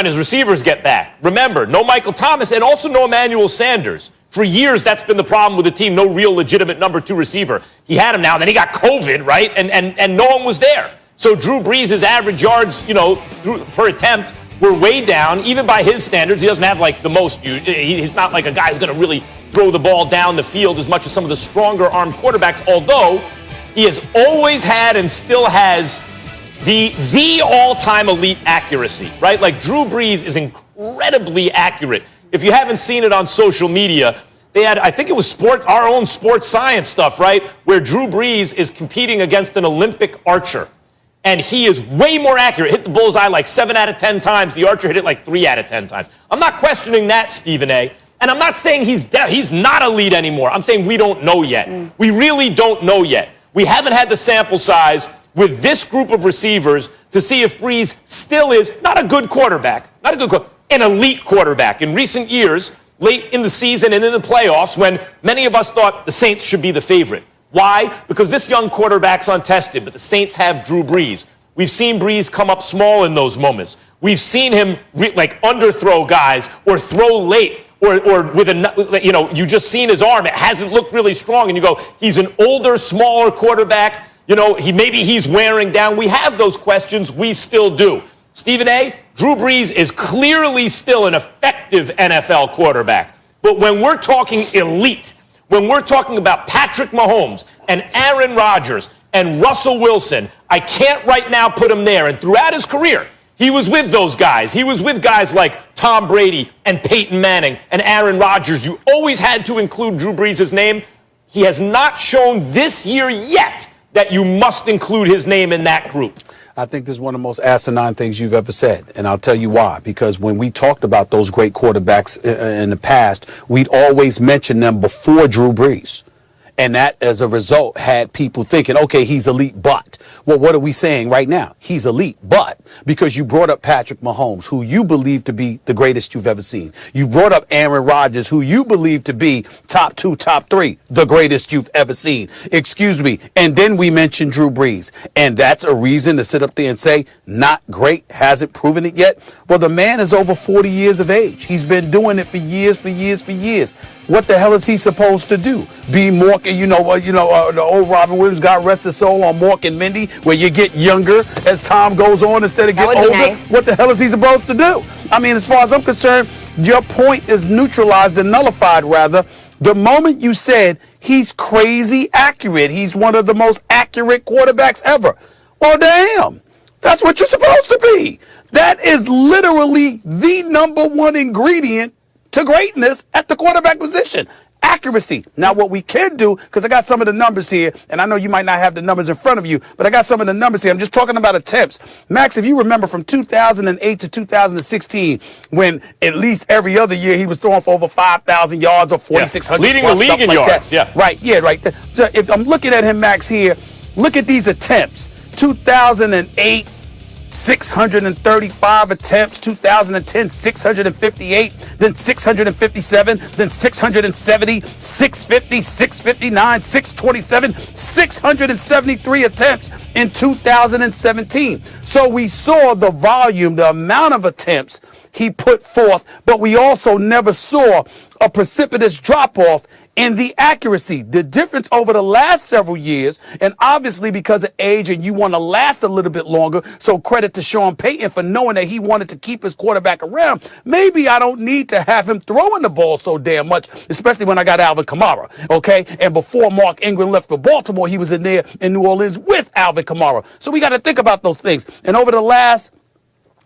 and his receivers get back. Remember, no Michael Thomas and also no Emmanuel Sanders. For years, that's been the problem with the team. No real legitimate number 2 receiver. He had him now, and then he got COVID, right? And no one was there. So Drew Brees' average yards, per attempt were way down, even by his standards. He doesn't have, like, the most. He's not like a guy who's going to really throw the ball down the field as much as some of the stronger armed quarterbacks, although he has always had and still has the all-time elite accuracy, right? Like, Drew Brees is incredibly accurate. If you haven't seen it on social media, they had, I think it was our own sports science stuff, right? Where Drew Brees is competing against an Olympic archer. And he is way more accurate. Hit the bullseye like 7 out of 10 times. The archer hit it like 3 out of 10 times. I'm not questioning that, Stephen A. And I'm not saying he's not elite anymore. I'm saying we don't know yet. We really don't know yet. We haven't had the sample size with this group of receivers to see if Brees still is not a good quarterback, an elite quarterback. In recent years, late in the season and in the playoffs, when many of us thought the Saints should be the favorite. Why? Because this young quarterback's untested, but the Saints have Drew Brees. We've seen Brees come up small in those moments. We've seen him underthrow guys or throw late or with you just seen his arm. It hasn't looked really strong, and you go, he's an older, smaller quarterback. Maybe he's wearing down. We have those questions. We still do. Stephen A., Drew Brees is clearly still an effective NFL quarterback. But when we're talking elite, when we're talking about Patrick Mahomes and Aaron Rodgers and Russell Wilson, I can't right now put him there. And throughout his career, he was with those guys. He was with guys like Tom Brady and Peyton Manning and Aaron Rodgers. You always had to include Drew Brees' name. He has not shown this year yet that you must include his name in that group. I think this is one of the most asinine things you've ever said, and I'll tell you why. Because when we talked about those great quarterbacks in the past, we'd always mention them before Drew Brees. And that, as a result, had people thinking, okay, he's elite, but. Well, what are we saying right now? He's elite, but. Because you brought up Patrick Mahomes, who you believe to be the greatest you've ever seen. You brought up Aaron Rodgers, who you believe to be top 2, top 3, the greatest you've ever seen. Excuse me. And then we mentioned Drew Brees. And that's a reason to sit up there and say, not great, hasn't proven it yet. Well, the man is over 40 years of age. He's been doing it for years. What the hell is he supposed to do? Be Mork, the old Robin Williams, God rest his soul, on Mork and Mindy, where you get younger as time goes on instead of getting older? Nice. What the hell is he supposed to do? I mean, as far as I'm concerned, your point is neutralized and nullified, rather. The moment you said he's crazy accurate, he's one of the most accurate quarterbacks ever. Well, damn. That's what you're supposed to be. That is literally the number one ingredient to greatness at the quarterback position. Accuracy. Now, what we can do, because I got some of the numbers here, and I know you might not have the numbers in front of you, but I got some of the numbers here. I'm just talking about attempts. Max, if you remember from 2008 to 2016, when at least every other year he was throwing for over 5,000 yards or 4,600. Leading the league in yards. Yeah. Right. So if I'm looking at him, Max, here, look at these attempts. 2008, 635 attempts, 2010, 658, then 657, then 670, 650, 659, 627, 673 attempts in 2017. So we saw the volume, the amount of attempts he put forth, but we also never saw a precipitous drop-off in the accuracy. The difference over the last several years, and obviously because of age and you want to last a little bit longer, so credit to Sean Payton for knowing that he wanted to keep his quarterback around. Maybe I don't need to have him throwing the ball so damn much, especially when I got Alvin Kamara, okay? And before Mark Ingram left for Baltimore, he was in there in New Orleans with Alvin Kamara. So we got to think about those things. And over the last,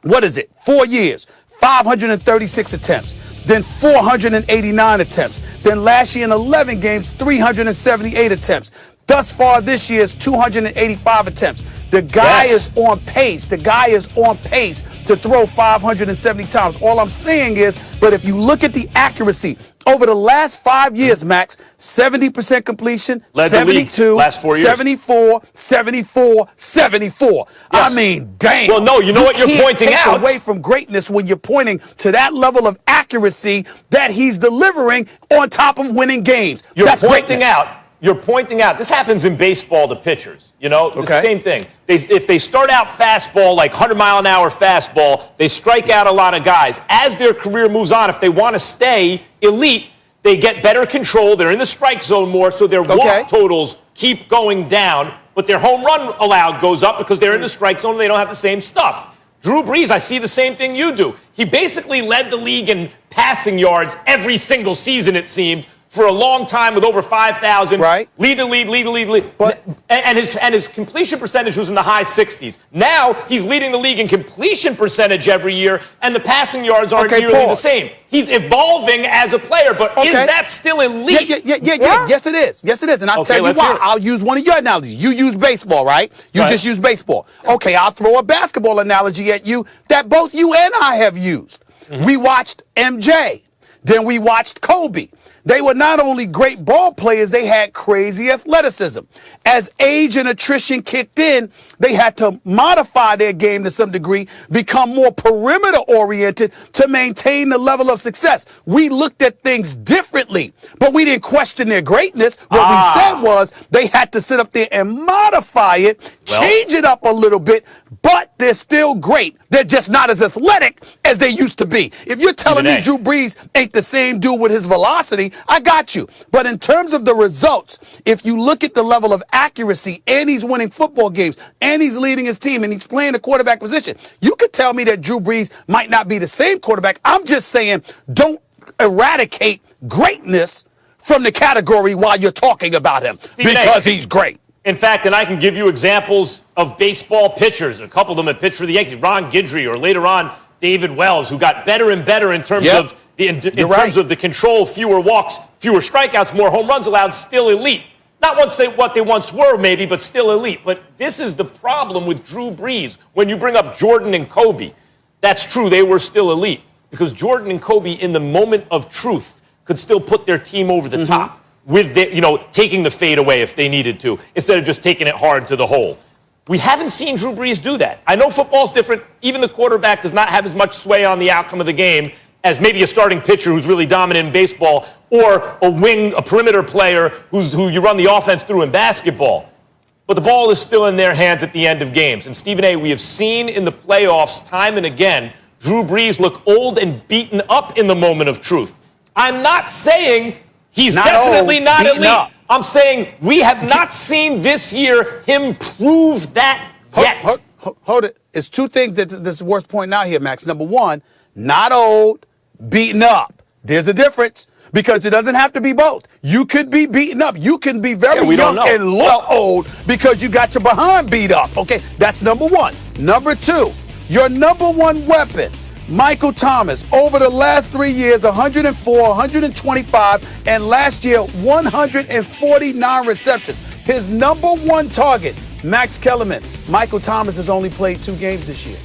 4 years, 536 attempts. Then 489 attempts. Then last year in 11 games, 378 attempts. Thus far this year is 285 attempts. The guy is on pace. The guy is on pace to throw 570 times. All I'm saying is, but if you look at the accuracy over the last 5 years, Max, 70% completion, 72, last 4 years. 74, 74, 74. Yes. I mean, damn. Well, no, you know what you're pointing out? Away from greatness when you're pointing to that level of accuracy that he's delivering on top of winning games. You're pointing out you're pointing out, this happens in baseball to pitchers, you know, the Okay. same thing. If they start out fastball, like 100-mile-an-hour fastball, they strike out a lot of guys. As their career moves on, if they want to stay elite, they get better control. They're in the strike zone more, so their walk totals keep going down, but their home run allowed goes up because they're in the strike zone and they don't have the same stuff. Drew Brees, I see the same thing you do. He basically led the league in passing yards every single season, it seemed, for a long time with over 5,000. Right. Lead the lead. But, and his completion percentage was in the high 60s. Now he's leading the league in completion percentage every year, and the passing yards aren't nearly the same. He's evolving as a player, but is that still elite? Yeah. Yes, it is. Yes, it is. And I'll tell you why. I'll use one of your analogies. You use baseball, right? You just use baseball. Okay, I'll throw a basketball analogy at you that both you and I have used. We watched MJ. Then we watched Kobe. They were not only great ball players, they had crazy athleticism. As age and attrition kicked in, they had to modify their game to some degree, become more perimeter oriented to maintain the level of success. We looked at things differently, but we didn't question their greatness. What we said was they had to sit up there and modify it, change it up a little bit, but they're still great. They're just not as athletic as they used to be. If you're telling me Drew Brees ain't the same dude with his velocity, I got you. But in terms of the results, if you look at the level of accuracy, and he's winning football games, and he's leading his team, and he's playing the quarterback position, you could tell me that Drew Brees might not be the same quarterback. I'm just saying, don't eradicate greatness from the category while you're talking about him, because he's great. In fact, and I can give you examples of baseball pitchers. A couple of them have pitched for the Yankees. Ron Guidry, or later on David Wells, who got better and better in terms of terms of the control, fewer walks, fewer strikeouts, more home runs allowed, still elite. Not what they once were, maybe, but still elite. But this is the problem with Drew Brees. When you bring up Jordan and Kobe, that's true, they were still elite. Because Jordan and Kobe, in the moment of truth, could still put their team over the top with taking the fade away if they needed to, instead of just taking it hard to the hole. We haven't seen Drew Brees do that. I know football's different. Even the quarterback does not have as much sway on the outcome of the game as maybe a starting pitcher who's really dominant in baseball, or a perimeter player who you run the offense through in basketball. But the ball is still in their hands at the end of games. And Stephen A., we have seen in the playoffs time and again, Drew Brees look old and beaten up in the moment of truth. I'm not saying he's definitely not elite. I'm saying we have not seen this year him prove that yet. Hold it. It's two things that's worth pointing out here, Max. Number one, not old, beaten up. There's a difference, because it doesn't have to be both. You could be beaten up. You can be very young and look old because you got your behind beat up. Okay, that's number one. Number two, your number one weapon, Michael Thomas, over the last 3 years, 104, 125, and last year, 149 receptions. His number one target, Max Kellerman. Michael Thomas has only played 2 games this year.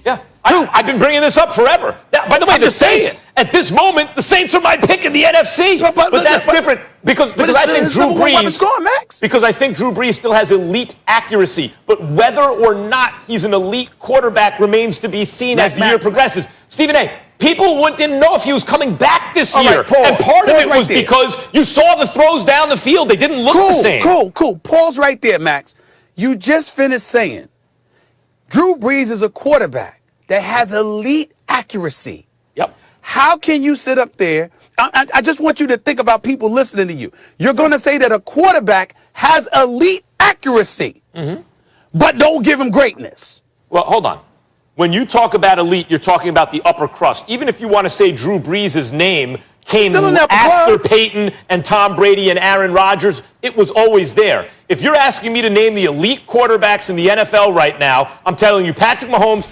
Yeah. I've been bringing this up forever. By the way, the Saints, at this moment, the Saints are my pick in the NFC. But that's different because I think Drew Brees. Because I think Drew Brees still has elite accuracy. But whether or not he's an elite quarterback remains to be seen as the year progresses. Stephen A., people didn't know if he was coming back this year. And part of it was because you saw the throws down the field. They didn't look the same. Cool. Pause right there, Max. You just finished saying Drew Brees is a quarterback that has elite accuracy. Yep. How can you sit up there? I just want you to think about people listening to you. You're going to say that a quarterback has elite accuracy, but don't give him greatness. Well, hold on. When you talk about elite, you're talking about the upper crust. Even if you want to say Drew Brees' name came after Peyton and Tom Brady and Aaron Rodgers, it was always there. If you're asking me to name the elite quarterbacks in the NFL right now, I'm telling you Patrick Mahomes,